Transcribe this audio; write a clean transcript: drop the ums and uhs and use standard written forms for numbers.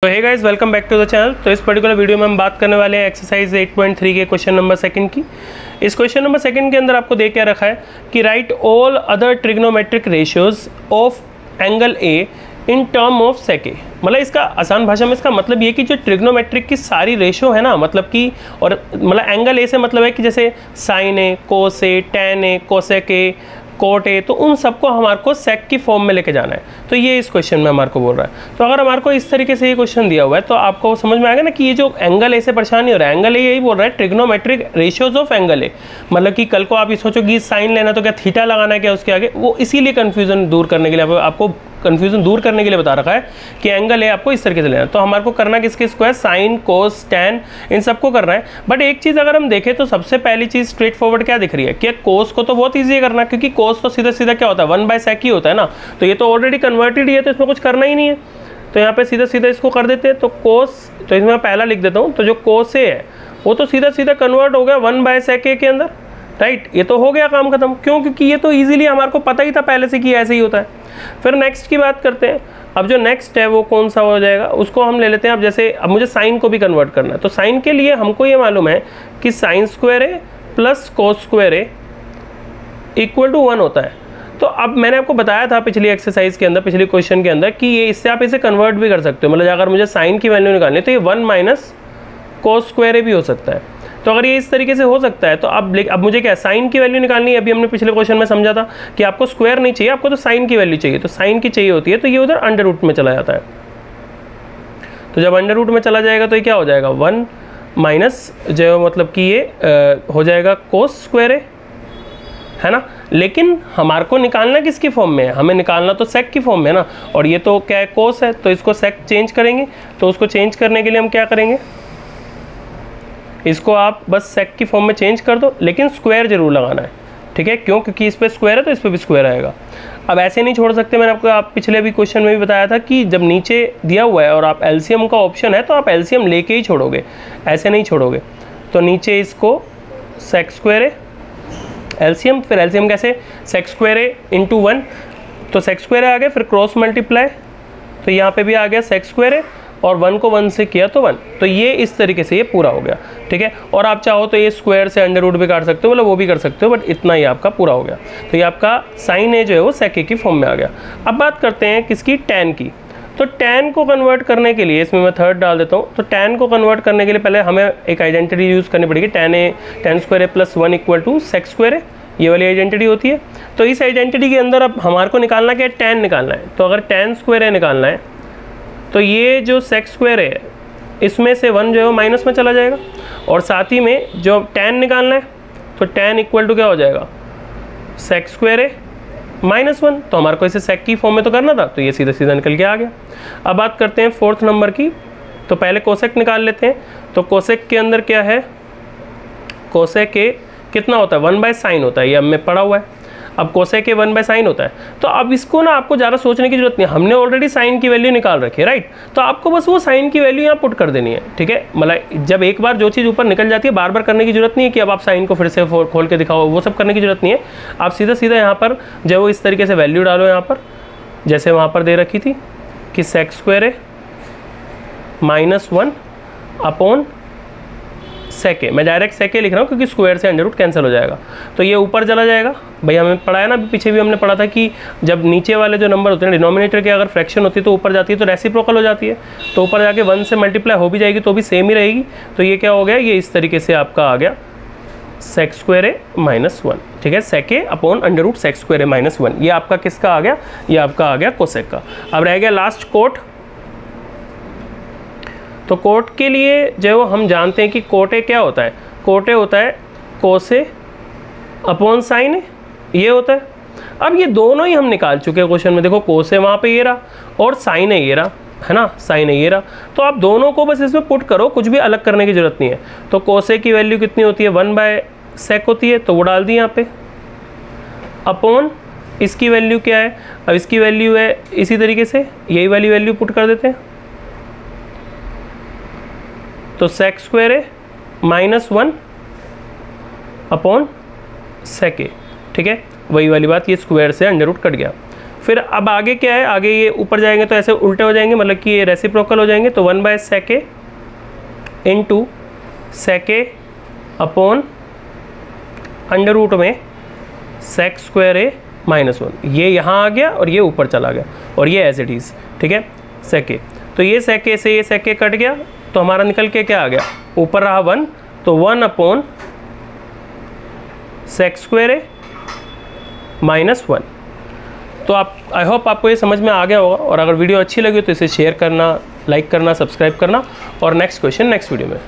तो hey guys, welcome back to the channel. तो इस पर्टिकुलर वीडियो में हम बात करने वाले हैं एक्सरसाइज 8.3 के क्वेश्चन नंबर सेकंड की। इस क्वेश्चन नंबर सेकंड के अंदर आपको दे क्या रखा है कि right all other trigonometric ratios of angle A in term of sec A. मतलब इसका आसान भाषा में इसका मतलब ये कि जो ट्रिग्नोमेट्रिक की सारी रेशियो है ना, मतलब कि और मतलब एंगल ए से मतलब है कि जैसे sine A, cos A, tan A, cosec A, cot A, तो उन सबको हमारे को सेक की फॉर्म में लेके जाना है। तो ये इस क्वेश्चन में हमारे को बोल रहा है। तो अगर हमारे को इस तरीके से ये क्वेश्चन दिया हुआ है तो आपको समझ में आएगा ना कि ये जो एंगल ए से परेशान नहीं हो रहा है। एंगल ए यही बोल रहा है ट्रिग्नोमेट्रिक रेशियोज ऑफ एंगल ए, मतलब कि कल को आप ये सोचो कि साइन लेना तो क्या थीटा लगाना है क्या उसके आगे, वो इसीलिए कन्फ्यूजन दूर करने के लिए आपको कन्फ्यूजन दूर करने के लिए बता रखा है कि एंगल ए आपको इस तरीके से लेना है। तो हमारे को करना किसके इसको है, साइन, कोस, टैन, इन सबको करना है। बट एक चीज़ अगर हम देखें तो सबसे पहली चीज़ स्ट्रेट फॉरवर्ड क्या दिख रही है कि कोस को तो बहुत ईजी है करना, क्योंकि कोस तो सीधा सीधा क्या होता है 1/sec ही होता है ना। तो ये तो ऑलरेडी कन्वर्टेड ही है, तो इसमें कुछ करना ही नहीं है। तो यहाँ पे सीधा सीधा इसको कर देते हैं। तो कोस, तो इसमें मैं पहला लिख देता हूँ। तो जो कोस ए है वो तो सीधा सीधा कन्वर्ट हो गया 1/sec ए के अंदर, राइट। ये तो हो गया काम खत्म। क्यों? क्योंकि ये तो इजीली हमारे को पता ही था पहले से कि ऐसे ही होता है। फिर नेक्स्ट की बात करते हैं। अब जो नेक्स्ट है वो कौन सा हो जाएगा, उसको हम ले लेते हैं। अब जैसे अब मुझे साइन को भी कन्वर्ट करना है, तो साइन के लिए हमको ये मालूम है कि sine square A plus cos square A equal to 1 होता है। तो अब मैंने आपको बताया था पिछली एक्सरसाइज के अंदर, पिछले क्वेश्चन के अंदर, कि ये इससे आप इसे कन्वर्ट भी कर सकते हो। मतलब अगर मुझे साइन की वैल्यू निकालनी है तो ये 1 माइनस कोस स्क्वायर ए भी हो सकता है। तो अगर ये इस तरीके से हो सकता है तो अब मुझे क्या है, साइन की वैल्यू निकालनी है। अभी हमने पिछले क्वेश्चन में समझा था कि आपको स्क्वायर नहीं चाहिए, आपको तो साइन की वैल्यू चाहिए। तो साइन की चाहिए होती है तो ये उधर अंडर रूट में चला जाता है। तो जब अंडर रूट में चला जाएगा तो ये क्या हो जाएगा, 1 माइनस जो मतलब कि ये हो जाएगा कोस स्क्वायर है ना। लेकिन हमारे को निकालना किसकी फॉर्म में है, हमें निकालना तो सेक की फॉर्म में है ना। और ये तो क्या है, कोस है, तो इसको सेक चेंज करेंगे। तो उसको चेंज करने के लिए हम क्या करेंगे, इसको आप बस सेक की फॉर्म में चेंज कर दो, लेकिन स्क्वायर जरूर लगाना है, ठीक है। क्यों? क्योंकि इस पे स्क्वायर है तो इस पे भी स्क्वायर आएगा। अब ऐसे नहीं छोड़ सकते। मैंने आपको पिछले भी क्वेश्चन में भी बताया था कि जब नीचे दिया हुआ है और आप एलसीएम का ऑप्शन है तो आप एलसीएम लेके ही छोड़ोगे, ऐसे नहीं छोड़ोगे। तो नीचे इसको सेक स्क्वायर है एलसीएम, फिर एलसीएम कैसे, सेक स्क्वायर है इंटू 1, तो सेक स्क्वायर आ गया, फिर क्रॉस मल्टीप्लाई, तो यहाँ पे भी आ गया सेक स्क्वायर है, और 1 को 1 से किया तो 1। तो ये इस तरीके से ये पूरा हो गया, ठीक है। और आप चाहो तो ये स्क्वायर से अंडर रूट भी काट सकते हो, मतलब वो भी कर सकते हो, बट इतना ही आपका पूरा हो गया। तो ये आपका साइन ए जो है वो सेक ए की फॉर्म में आ गया। अब बात करते हैं किसकी, टैन की। तो टैन को कन्वर्ट करने के लिए इसमें मैं थर्ड डाल देता हूँ। तो टैन को कन्वर्ट करने के लिए पहले हमें एक आइडेंटिटी यूज़ करनी पड़ेगी, tan square A plus 1 equal to sec square है, ये वाली आइडेंटिटी होती है। तो इस आइडेंटिटी के अंदर अब हमारे को निकालना क्या है, टैन निकालना है। तो अगर टैन स्क्वायर ए निकालना है तो ये जो सेक स्क्वायर है इसमें से 1 जो है वो माइनस में चला जाएगा, और साथ ही में जो टैन निकालना है तो टैन इक्वल टू क्या हो जाएगा, सेक स्क्वायर है माइनस 1। तो हमारे को इसे सेक की फॉर्म में तो करना था, तो ये सीधा सीधा निकल के आ गया। अब बात करते हैं फोर्थ नंबर की। तो पहले कोसेक निकाल लेते हैं। तो कोसेक के अंदर क्या है, कोसेक के कितना होता है, 1/sin होता है, ये हमें पढ़ा हुआ है। अब कोसेक 1/sin होता है। तो अब इसको ना आपको ज़्यादा सोचने की जरूरत नहीं है, हमने ऑलरेडी साइन की वैल्यू निकाल रखी है, राइट। तो आपको बस वो साइन की वैल्यू यहाँ पुट कर देनी है, ठीक है। मतलब जब एक बार जो चीज़ ऊपर निकल जाती है बार बार करने की जरूरत नहीं है कि अब आप साइन को फिर से खोल के दिखाओ, वो सब करने की जरूरत नहीं है। आप सीधा सीधा यहाँ पर जब वो इस तरीके से वैल्यू डालो, यहाँ पर जैसे वहाँ पर दे रखी थी कि सेक स्क्वायर है -1 अपॉन सेक ए। मैं डायरेक्ट सेक ए लिख रहा हूँ क्योंकि स्क्वायर से अंडर रूट कैंसिल हो जाएगा, तो ये ऊपर चला जाएगा। भाई हमें पढ़ा है ना, पीछे भी हमने पढ़ा था कि जब नीचे वाले जो नंबर होते हैं डिनोमिनेटर के अगर फ्रैक्शन होती है तो ऊपर जाती है तो रेसिप्रोकल हो जाती है, तो ऊपर जाके 1 से मल्टीप्लाई हो भी जाएगी तो भी सेम ही रहेगी। तो ये क्या हो गया, ये इस तरीके से आपका आ गया सेक स्क्वायर ए -1, ठीक है। Sec A upon under root sec square A -1, ये आपका किसका आ गया, ये आपका आ गया कोसेक का। अब रह गया लास्ट कोट। तो कोट के लिए जो हम जानते हैं कि कोट ए क्या होता है, कोट ए होता है कोस ए अपॉन साइन ए, ये होता है। अब ये दोनों ही हम निकाल चुके हैं क्वेश्चन में। देखो कोस ए वहाँ पे ये रहा और साइन ए ये रहा, है ना, साइन ए ये रहा। तो आप दोनों को बस इसमें पुट करो, कुछ भी अलग करने की जरूरत नहीं है। तो कोस ए की वैल्यू कितनी होती है, 1/sec होती है, तो वो डाल दी यहाँ पे, अपॉन इसकी वैल्यू क्या है, अब इसकी वैल्यू है इसी तरीके से यही वाली वैल्यू पुट कर देते हैं। तो सेक स्क्वायर है -1 अपॉन सेक ए, ठीक है। वही वाली बात, ये स्क्वायर से अंडर रूट कट गया। फिर अब आगे क्या है, आगे ये ऊपर जाएंगे तो ऐसे उल्टे हो जाएंगे, मतलब कि ये रेसिप्रोकल हो जाएंगे। तो 1/sec a into sec a upon under root में sec स्क्वायर a -1, ये यहाँ आ गया और ये ऊपर चला गया और ये एज इट इज़, ठीक है, sec a। तो ये sec a से ये sec a कट गया, तो हमारा निकल के क्या आ गया, ऊपर रहा 1, तो 1 अपॉन sec स्क्वायर a -1। तो आप, आई होप आपको ये समझ में आ गया होगा, और अगर वीडियो अच्छी लगी तो इसे शेयर करना, लाइक करना, सब्सक्राइब करना, और नेक्स्ट क्वेश्चन नेक्स्ट वीडियो में।